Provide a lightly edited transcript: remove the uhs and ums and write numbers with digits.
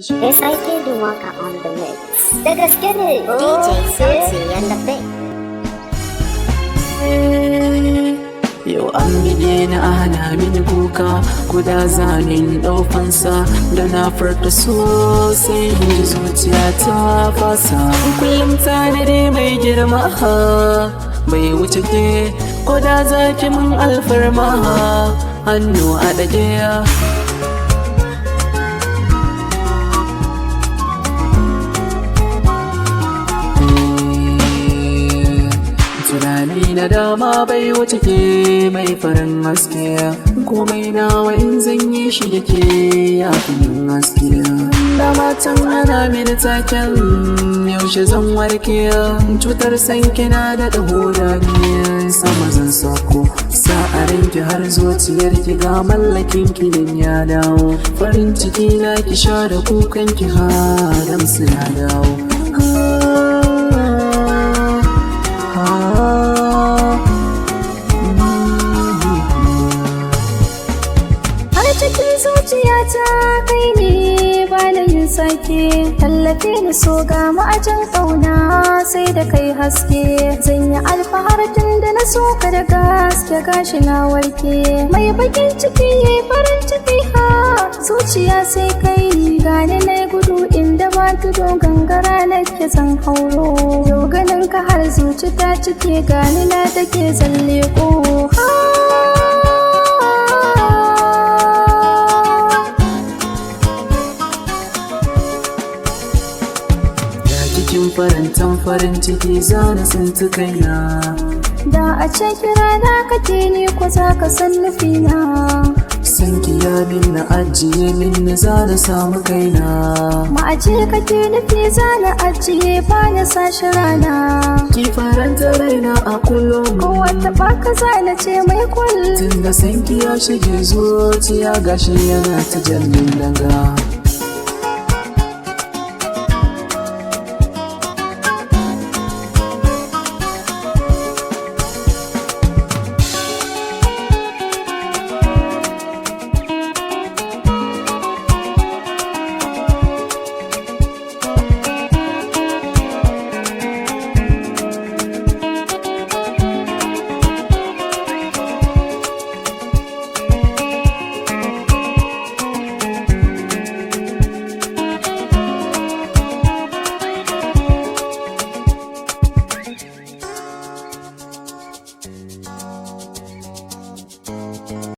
SIK Dumaka on the mix. Da gaske ne DJ Sauti and the Yau an bige ni ana mini kuka guda zanen ɗaufansa da na farka sosai ji zuciya ta fasa. Kullum tanadi mai girma bai wuce ke ko da zaki mun alfarma hannu a ɗage. Tunani na dama bai wuce ke mai farin haske, komai nawa in zan yi shi da ke ya fi yin haske. Dama can ana mini taken yaushe zan warke, cutar sanki na da ɗahoda ne sama zan sako. Sa a ranki har zuciyar ki ga mallakin ki din ya dawo, farin ciki na ki sha da kukan ki hadam su ya dawo. Cikin zuciyata kai ne ba na yin sake, tallafe ni so ga ma'ajin ƙauna sai da kai haske. Zan yi alfahar tun da na so ka da gaske gashi na warke. Mai bakin ciki yayi farin ciki ha zuciya sai kai gani na gudu inda ba tudu gangara nake zan hauro. Yau ganin ka har zuci ta cike gani na take zalle ko cikin farantan farin ciki zana tsinci kaina. Da a ce kira da kake ni ko za ka san nufina. San ki ya min na ajiye min na zana samu kaina. Ma'aje kake nufi zana ajiye ba na sashi rana. Ki faranta raina a kullum. Ko wata baka zana ce mai kullum. Tun da san ki ya shige zuciya gashi yana ta jallin danga.